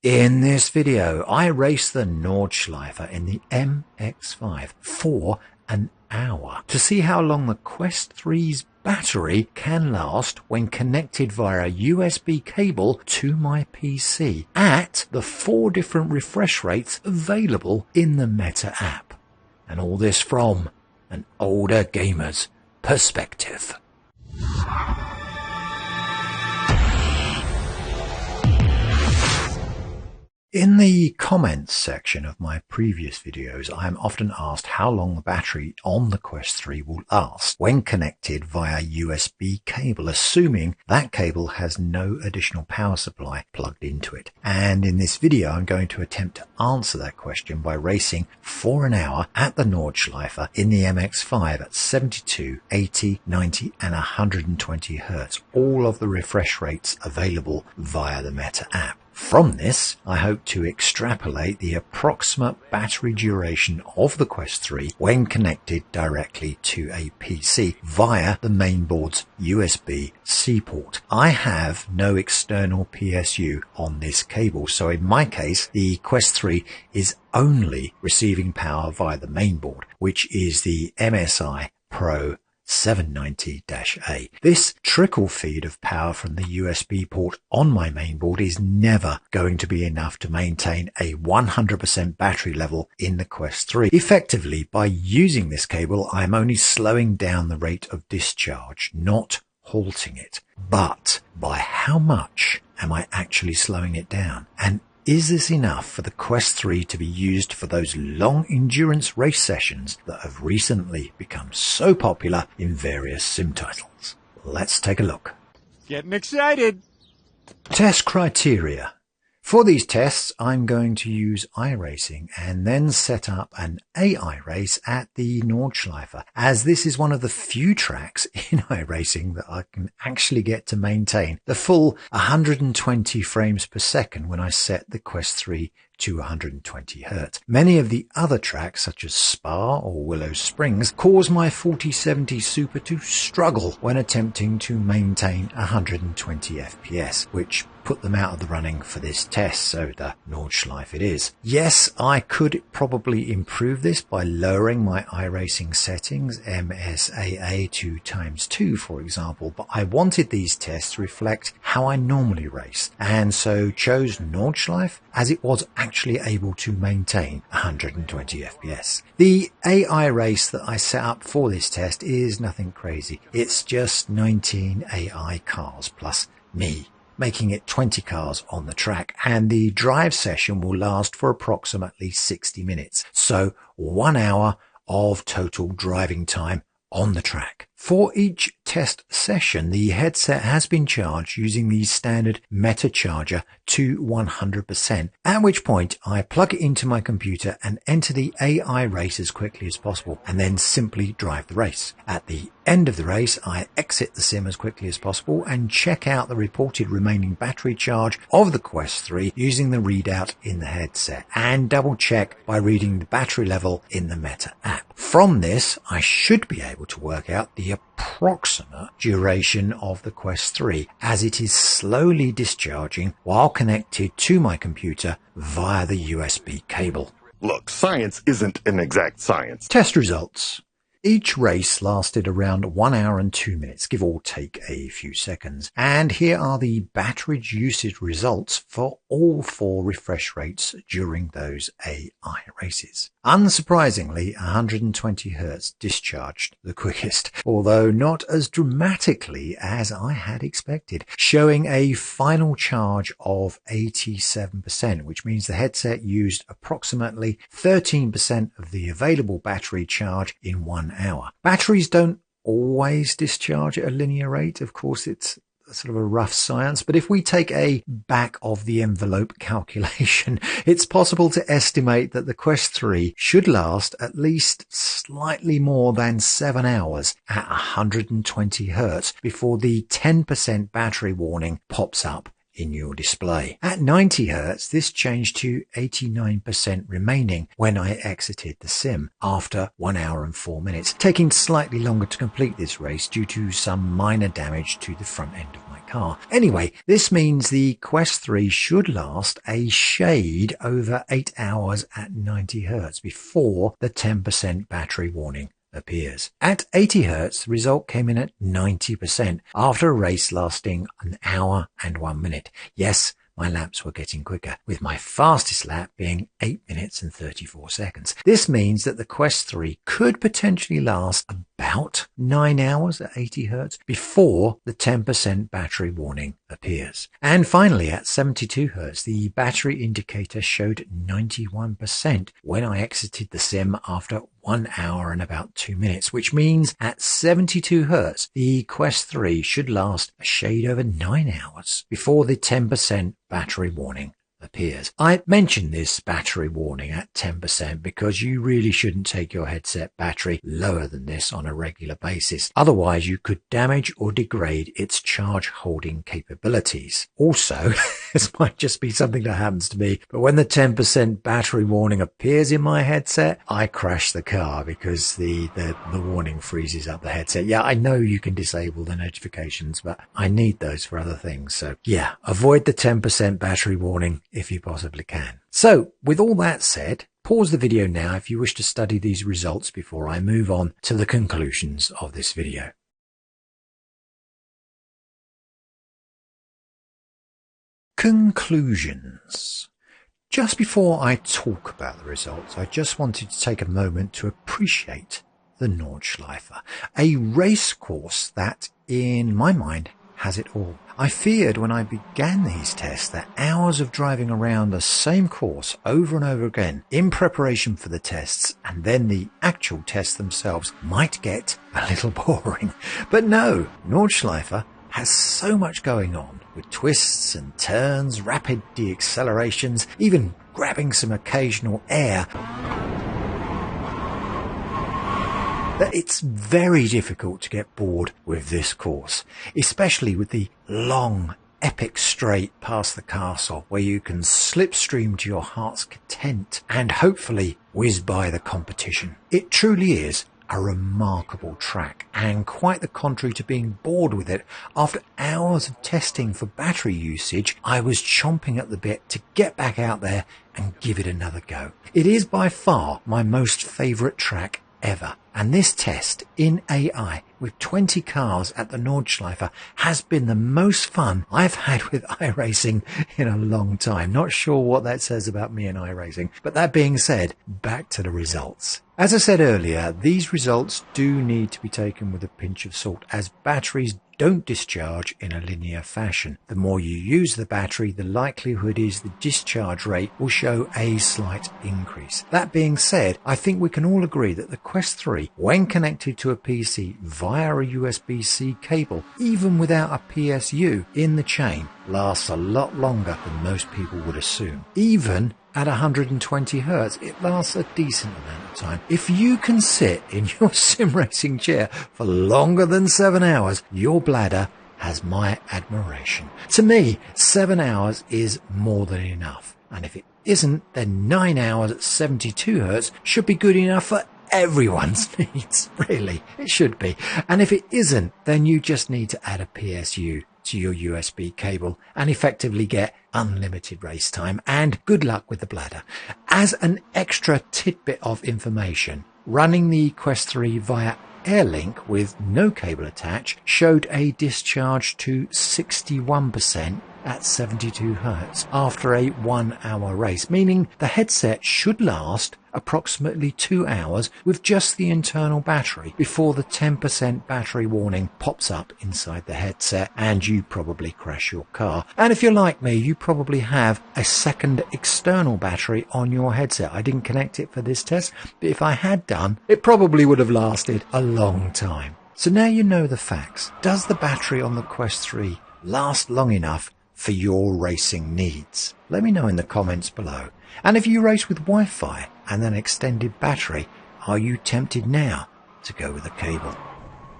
In this video, I raced the Nordschleife in the MX-5 for an hour to see how long the Quest 3's battery can last when connected via a USB cable to my PC at the 4 different refresh rates available in the Meta app. And all this from an older gamer's perspective. In the comments section of my previous videos, I am often asked how long the battery on the Quest 3 will last when connected via USB cable, assuming that cable has no additional power supply plugged into it. And in this video, I'm going to attempt to answer that question by racing for an hour at the Nordschleife in the MX-5 at 72, 80, 90 and 120 Hz, all of the refresh rates available via the Meta app. From this, I hope to extrapolate the approximate battery duration of the Quest 3 when connected directly to a PC via the mainboard's USB-C port. I have no external PSU on this cable, so in my case, the Quest 3 is only receiving power via the mainboard, which is the MSI Pro 790-A. This trickle feed of power from the USB port on my mainboard is never going to be enough to maintain a 100% battery level in the Quest 3. Effectively, by using this cable, I'm only slowing down the rate of discharge, not halting it. But by how much am I actually slowing it down? And is this enough for the Quest 3 to be used for those long endurance race sessions that have recently become so popular in various sim titles? Let's take a look. Getting excited. Test criteria. For these tests, I'm going to use iRacing and then set up an AI race at the Nordschleife, as this is one of the few tracks in iRacing that I can actually get to maintain the full 120 frames per second when I set the Quest 3 to 120 Hz. Many of the other tracks, such as Spa or Willow Springs, cause my 4070 Super to struggle when attempting to maintain 120 FPS, which put them out of the running for this test, so the Nordschleife it is. Yes, I could probably improve this by lowering my iRacing settings, MSAA to ×2 for example, but I wanted these tests to reflect how I normally race, and so chose Nordschleife as it was actually able to maintain 120 FPS. The AI race that I set up for this test is nothing crazy. It's just 19 AI cars plus me, making it 20 cars on the track, and the drive session will last for approximately 60 minutes. So 1 hour of total driving time on the track. For each test session, the headset has been charged using the standard Meta charger to 100%, at which point I plug it into my computer and enter the AI race as quickly as possible, and then simply drive the race. At the end of the race, I exit the sim as quickly as possible and check out the reported remaining battery charge of the Quest 3 using the readout in the headset, and double check by reading the battery level in the Meta app. From this, I should be able to work out the approximate duration of the Quest 3, as it is slowly discharging while connected to my computer via the USB cable. Look, science isn't an exact science. Test results. Each race lasted around 1 hour and 2 minutes, give or take a few seconds. And here are the battery usage results for all 4 refresh rates during those AI races. Unsurprisingly, 120 Hz discharged the quickest, although not as dramatically as I had expected, showing a final charge of 87%, which means the headset used approximately 13% of the available battery charge in 1 hour. Batteries don't always discharge at a linear rate. Of course, it's sort of a rough science, but if we take a back of the envelope calculation, it's possible to estimate that the Quest 3 should last at least slightly more than 7 hours at 120 Hz before the 10% battery warning pops up in your display. At 90 Hz, this changed to 89% remaining when I exited the sim after 1 hour and 4 minutes, taking slightly longer to complete this race due to some minor damage to the front end of my car. Anyway, this means the Quest 3 should last a shade over 8 hours at 90 Hz before the 10% battery warning appears. At 80 Hz, the result came in at 90% after a race lasting an hour and 1 minute. Yes, my laps were getting quicker, with my fastest lap being 8 minutes and 34 seconds. This means that the Quest 3 could potentially last about 9 hours at 80 Hz before the 10% battery warning appears. And finally, at 72 Hz, the battery indicator showed 91% when I exited the sim after 1 hour and about 2 minutes, which means at 72 Hz, the Quest 3 should last a shade over 9 hours before the 10% battery warning appears. I mentioned this battery warning at 10% because you really shouldn't take your headset battery lower than this on a regular basis. Otherwise, you could damage or degrade its charge holding capabilities. Also, this might just be something that happens to me, but when the 10% battery warning appears in my headset, I crash the car because the warning freezes up the headset. Yeah, I know you can disable the notifications, but I need those for other things. So yeah, avoid the 10% battery warning if you possibly can. So with all that said, pause the video now if you wish to study these results before I move on to the conclusions of this video. Conclusions. Just before I talk about the results, I just wanted to take a moment to appreciate the Nordschleife, a race course that, in my mind, has it all. I feared when I began these tests that hours of driving around the same course over and over again in preparation for the tests and then the actual tests themselves might get a little boring. But no, Nordschleife has so much going on with twists and turns, rapid deaccelerations, even grabbing some occasional air, that it's very difficult to get bored with this course, especially with the long, epic straight past the castle where you can slipstream to your heart's content and hopefully whiz by the competition. It truly is a remarkable track, and quite the contrary to being bored with it. After hours of testing for battery usage, I was chomping at the bit to get back out there and give it another go. It is by far my most favourite track ever, and this test in AI with 20 cars at the Nordschleife has been the most fun I've had with iRacing in a long time. Not sure what that says about me and iRacing, but that being said, back to the results. As I said earlier, these results do need to be taken with a pinch of salt, as batteries don't discharge in a linear fashion. The more you use the battery, the likelihood is the discharge rate will show a slight increase. That being said, I think we can all agree that the Quest 3, when connected to a PC via a USB-C cable, even without a PSU in the chain, lasts a lot longer than most people would assume. Even at 120 Hz, it lasts a decent amount of time. If you can sit in your sim racing chair for longer than 7 hours, your bladder has my admiration. To me, 7 hours is more than enough. And if it isn't, then 9 hours at 72 Hz should be good enough for everyone's needs. Really, it should be. And if it isn't, then you just need to add a PSU to your USB cable and effectively get unlimited race time, and good luck with the bladder. As an extra tidbit of information, running the Quest 3 via Airlink with no cable attached showed a discharge to 61% at 72 Hz after a 1 hour race, meaning the headset should last approximately 2 hours with just the internal battery before the 10% battery warning pops up inside the headset and you probably crash your car. And if you're like me, you probably have a second external battery on your headset. I didn't connect it for this test, but if I had done, it probably would have lasted a long time. So now you know the facts. Does the battery on the Quest 3 last long enough for your racing needs? Let me know in the comments below. And if you race with Wi-Fi and an extended battery, are you tempted now to go with a cable?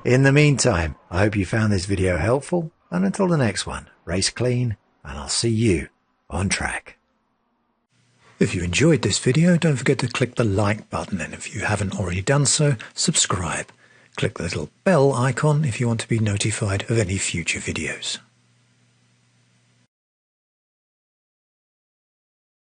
In the meantime, I hope you found this video helpful, and until the next one, race clean and I'll see you on track. If you enjoyed this video, don't forget to click the like button, and if you haven't already done so, subscribe. Click the little bell icon if you want to be notified of any future videos.